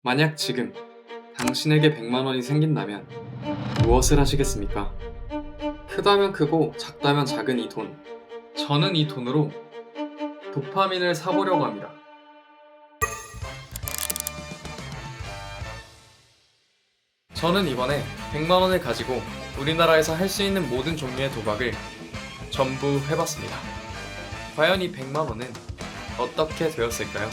만약 지금 당신에게 100만 원이 생긴다면 무엇을 하시겠습니까? 크다면 크고 작다면 작은 이 돈. 저는 이 돈으로 도파민을 사보려고 합니다. 저는 이번에 100만 원을 가지고 우리나라에서 할 수 있는 모든 종류의 도박을 전부 해봤습니다. 과연 이 100만 원은 어떻게 되었을까요?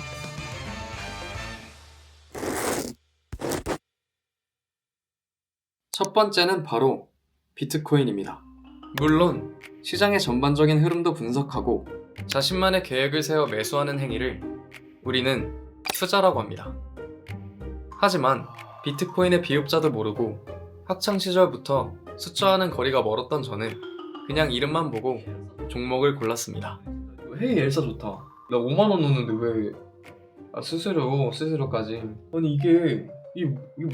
첫 번째는 바로 비트코인입니다. 물론 시장의 전반적인 흐름도 분석하고 자신만의 계획을 세워 매수하는 행위를 우리는 투자라고 합니다. 하지만 비트코인의 비읍자도 모르고 학창시절부터 숫자와는 거리가 멀었던 저는 그냥 이름만 보고 종목을 골랐습니다. 헤이 엘사 좋다. 나 5만 원 넣었는데 왜 수수료까지. 아니 이게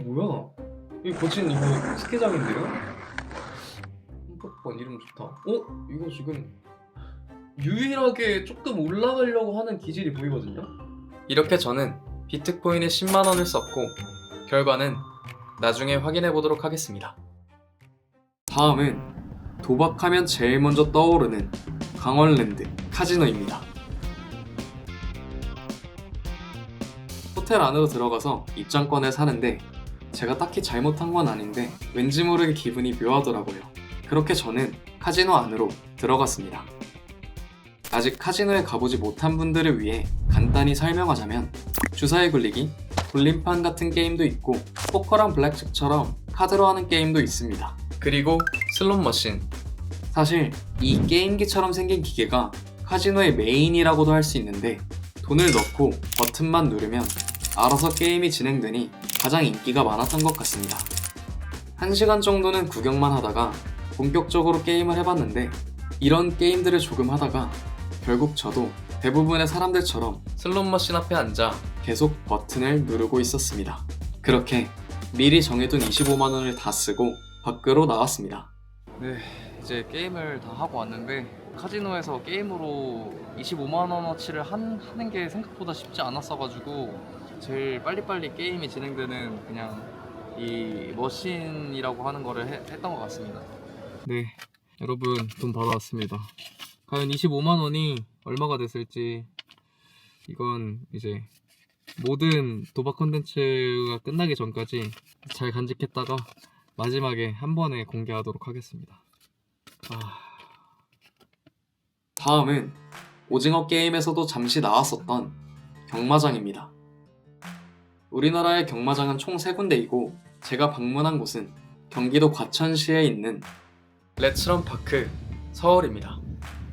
뭐야? 이거 거친 이거 스키장인데요? 한복권 이름 좋다. 이거 지금 유일하게 조금 올라가려고 하는 기질이 보이거든요? 이렇게 저는 비트코인에 10만 원을 썼고 결과는 나중에 확인해 보도록 하겠습니다. 다음은 도박하면 제일 먼저 떠오르는 강원랜드 카지노입니다. 호텔 안으로 들어가서 입장권을 사는데 제가 딱히 잘못한 건 아닌데 왠지 모르게 기분이 묘하더라고요. 그렇게 저는 카지노 안으로 들어갔습니다. 아직 카지노에 가보지 못한 분들을 위해 간단히 설명하자면 주사위 굴리기, 돌림판 같은 게임도 있고 포커랑 블랙잭처럼 카드로 하는 게임도 있습니다. 그리고 슬롯 머신. 사실 이 게임기처럼 생긴 기계가 카지노의 메인이라고도 할 수 있는데 돈을 넣고 버튼만 누르면 알아서 게임이 진행되니 가장 인기가 많았던 것 같습니다. 1시간 정도는 구경만 하다가 본격적으로 게임을 해봤는데 이런 게임들을 조금 하다가 결국 저도 대부분의 사람들처럼 슬롯 머신 앞에 앉아 계속 버튼을 누르고 있었습니다. 그렇게 미리 정해둔 25만 원을 다 쓰고 밖으로 나왔습니다. 네, 이제 게임을 다 하고 왔는데 카지노에서 게임으로 25만 원어치를 하는 게 생각보다 쉽지 않았어가지고 제일 빨리빨리 게임이 진행되는 그냥 이 머신이라고 하는 거를 했던 것 같습니다. 네, 여러분 돈 받아왔습니다. 과연 25만 원이 얼마가 됐을지 이건 이제 모든 도박 콘텐츠가 끝나기 전까지 잘 간직했다가 마지막에 한 번에 공개하도록 하겠습니다. 다음은 오징어 게임에서도 잠시 나왔었던 경마장입니다. 우리나라의 경마장은 총 3군데이고 제가 방문한 곳은 경기도 과천시에 있는 렛츠런파크 서울입니다.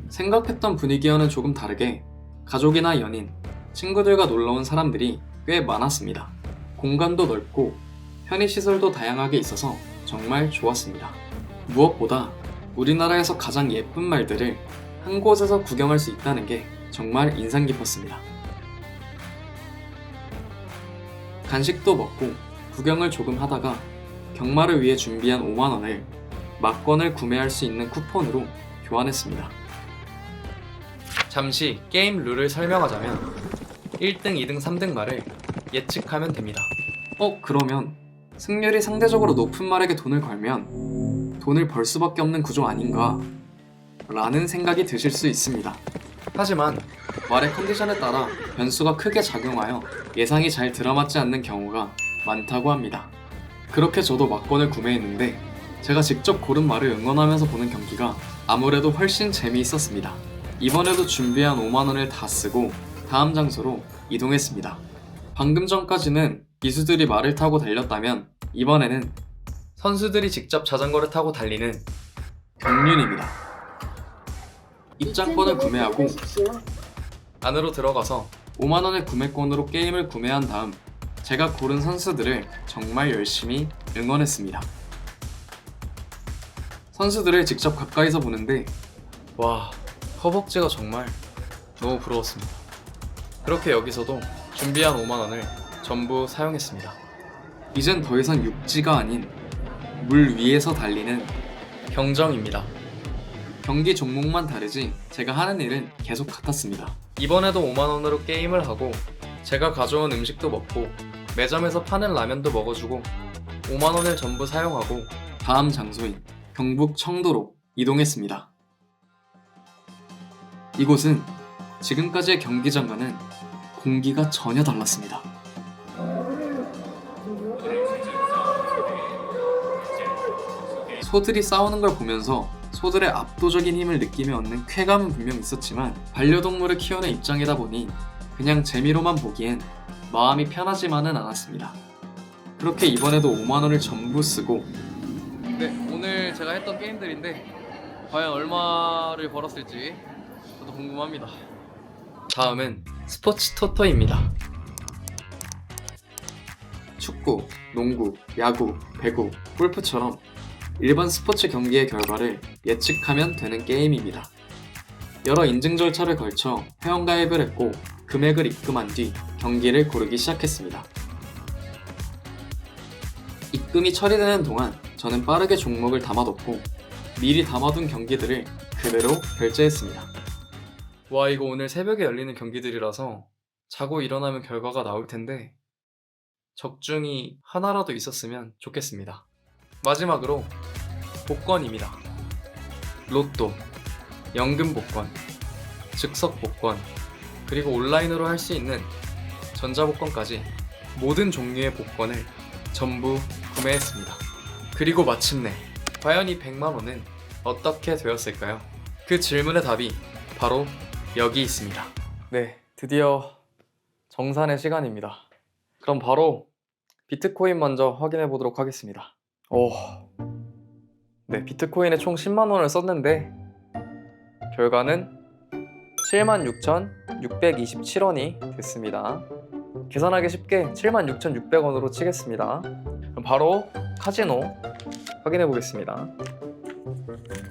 생각했던 분위기와는 조금 다르게 가족이나 연인, 친구들과 놀러온 사람들이 꽤 많았습니다. 공간도 넓고 편의시설도 다양하게 있어서 정말 좋았습니다. 무엇보다 우리나라에서 가장 예쁜 말들을 한 곳에서 구경할 수 있다는 게 정말 인상 깊었습니다. 간식도 먹고 구경을 조금 하다가 경마를 위해 준비한 5만 원을 막권을 구매할 수 있는 쿠폰으로 교환했습니다. 잠시 게임 룰을 설명하자면 1등, 2등, 3등 말을 예측하면 됩니다. 그러면 승률이 상대적으로 높은 말에게 돈을 걸면 돈을 벌 수밖에 없는 구조 아닌가 라는 생각이 드실 수 있습니다. 하지만 말의 컨디션에 따라 변수가 크게 작용하여 예상이 잘 들어맞지 않는 경우가 많다고 합니다. 그렇게 저도 막권을 구매했는데 제가 직접 고른 말을 응원하면서 보는 경기가 아무래도 훨씬 재미있었습니다. 이번에도 준비한 5만 원을 다 쓰고 다음 장소로 이동했습니다. 방금 전까지는 기수들이 말을 타고 달렸다면 이번에는 선수들이 직접 자전거를 타고 달리는 경륜입니다. 입장권을 구매하고 안으로 들어가서 5만 원의 구매권으로 게임을 구매한 다음 제가 고른 선수들을 정말 열심히 응원했습니다. 선수들을 직접 가까이서 보는데 와, 허벅지가 정말 너무 부러웠습니다. 그렇게 여기서도 준비한 5만 원을 전부 사용했습니다. 이젠 더 이상 육지가 아닌 물 위에서 달리는 경정입니다. 경기 종목만 다르지 제가 하는 일은 계속 같았습니다. 이번에도 5만 원으로 게임을 하고 제가 가져온 음식도 먹고 매점에서 파는 라면도 먹어주고 5만 원을 전부 사용하고 다음 장소인 경북 청도로 이동했습니다. 이곳은 지금까지의 경기장과는 공기가 전혀 달랐습니다. 소들이 싸우는 걸 보면서 소들의 압도적인 힘을 느끼며 얻는 쾌감은 분명 있었지만 반려동물을 키우는 입장이다 보니 그냥 재미로만 보기엔 마음이 편하지만은 않았습니다. 그렇게 이번에도 5만 원을 전부 쓰고 오늘 제가 했던 게임들인데 과연 얼마를 벌었을지 저도 궁금합니다. 다음은 스포츠 토토입니다. 축구, 농구, 야구, 배구, 골프처럼 일반 스포츠 경기의 결과를 예측하면 되는 게임입니다. 여러 인증 절차를 걸쳐 회원가입을 했고 금액을 입금한 뒤 경기를 고르기 시작했습니다. 입금이 처리되는 동안 저는 빠르게 종목을 담아뒀고 미리 담아둔 경기들을 그대로 결제했습니다. 와, 이거 오늘 새벽에 열리는 경기들이라서 자고 일어나면 결과가 나올 텐데 적중이 하나라도 있었으면 좋겠습니다. 마지막으로 복권입니다. 로또, 연금 복권, 즉석 복권, 그리고 온라인으로 할 수 있는 전자복권까지 모든 종류의 복권을 전부 구매했습니다. 그리고 마침내 과연 이 100만 원은 어떻게 되었을까요? 그 질문의 답이 바로 여기 있습니다. 네, 드디어 정산의 시간입니다. 그럼 바로 비트코인 먼저 확인해 보도록 하겠습니다. 네, 비트코인에 총 10만 원을 썼는데 결과는 76,627원이 됐습니다. 계산하기 쉽게 76,600원으로 치겠습니다. 그럼 바로 카지노 확인해 보겠습니다.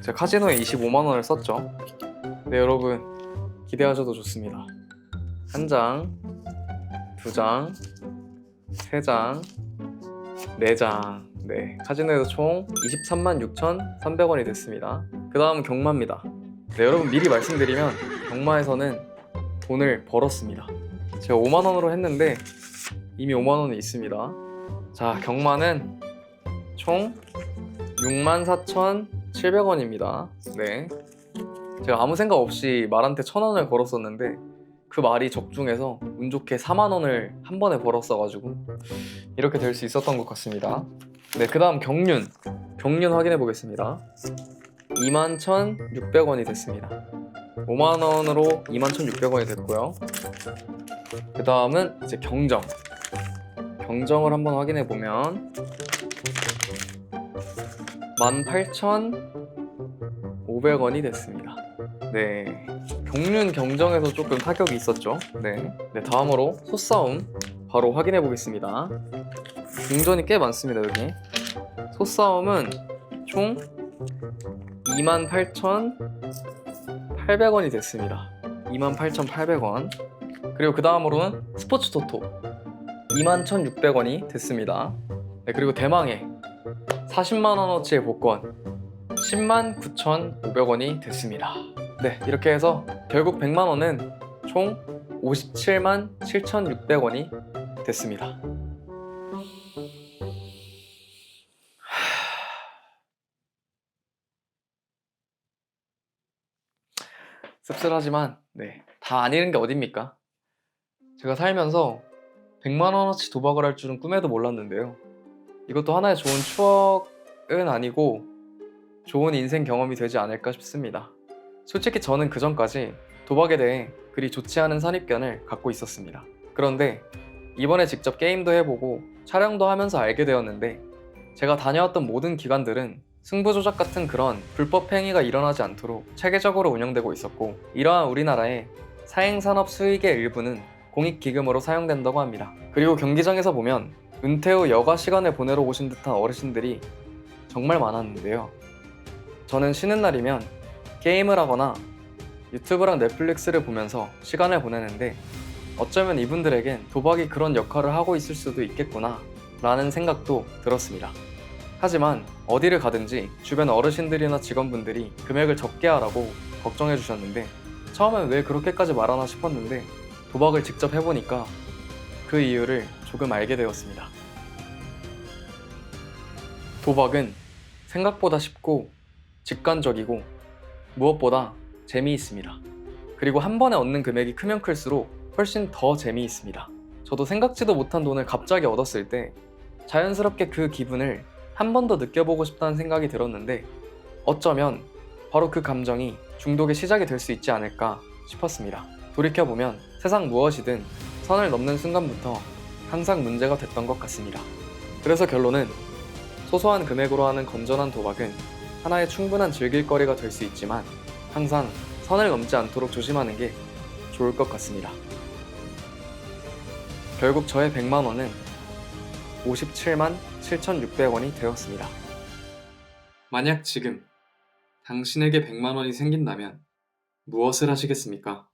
제가 카지노에 25만 원을 썼죠. 네, 여러분 기대하셔도 좋습니다. 1장, 2장, 3장, 4장. 네, 카지노에서 총 236,300원이 됐습니다. 그 다음은 경마입니다. 네, 여러분 미리 말씀드리면 경마에서는 돈을 벌었습니다. 제가 5만 원으로 했는데 이미 5만 원이 있습니다. 자, 경마는 총 64,700원입니다. 네, 제가 아무 생각 없이 말한테 1,000원을 걸었었는데 그 말이 적중해서 운 좋게 4만 원을 한 번에 벌었어가지고 이렇게 될 수 있었던 것 같습니다. 네, 그 다음 경륜 확인해 보겠습니다. 21,600원이 됐습니다. 5만 원으로 21,600원이 됐고요. 그 다음은 이제 경정을 한번 확인해 보면 18,500원이 됐습니다. 네, 경륜 경정에서 조금 타격이 있었죠. 네, 다음으로 소싸움 바로 확인해 보겠습니다. 동전이 꽤 많습니다. 여기 소싸움은 총 28,800원이 됐습니다. 28,800원. 그리고 그 다음으로는 스포츠 토토 21,600원이 됐습니다. 네, 그리고 대망의 40만원어치의 복권 109,500원이 됐습니다. 네, 이렇게 해서 결국 100만원은 총 577,600원이 됐습니다. 씁쓸하지만 다 안 잃은 게 어딥니까? 제가 살면서 100만원어치 도박을 할 줄은 꿈에도 몰랐는데요. 이것도 하나의 좋은 추억은 아니고 좋은 인생 경험이 되지 않을까 싶습니다. 솔직히 저는 그전까지 도박에 대해 그리 좋지 않은 선입견을 갖고 있었습니다. 그런데 이번에 직접 게임도 해보고 촬영도 하면서 알게 되었는데 제가 다녀왔던 모든 기관들은 승부조작 같은 그런 불법 행위가 일어나지 않도록 체계적으로 운영되고 있었고 이러한 우리나라의 사행산업 수익의 일부는 공익기금으로 사용된다고 합니다. 그리고 경기장에서 보면 은퇴 후 여가 시간을 보내러 오신 듯한 어르신들이 정말 많았는데요. 저는 쉬는 날이면 게임을 하거나 유튜브랑 넷플릭스를 보면서 시간을 보내는데 어쩌면 이분들에겐 도박이 그런 역할을 하고 있을 수도 있겠구나 라는 생각도 들었습니다. 하지만 어디를 가든지 주변 어르신들이나 직원분들이 금액을 적게 하라고 걱정해 주셨는데 처음엔 왜 그렇게까지 말하나 싶었는데 도박을 직접 해보니까 그 이유를 조금 알게 되었습니다. 도박은 생각보다 쉽고 직관적이고 무엇보다 재미있습니다. 그리고 한 번에 얻는 금액이 크면 클수록 훨씬 더 재미있습니다. 저도 생각지도 못한 돈을 갑자기 얻었을 때 자연스럽게 그 기분을 한 번 더 느껴보고 싶다는 생각이 들었는데 어쩌면 바로 그 감정이 중독의 시작이 될 수 있지 않을까 싶었습니다. 돌이켜보면 세상 무엇이든 선을 넘는 순간부터 항상 문제가 됐던 것 같습니다. 그래서 결론은 소소한 금액으로 하는 건전한 도박은 하나의 충분한 즐길거리가 될 수 있지만 항상 선을 넘지 않도록 조심하는 게 좋을 것 같습니다. 결국 저의 100만 원은 57만 7,600원이 되었습니다. 만약 지금 당신에게 100만 원이 생긴다면 무엇을 하시겠습니까?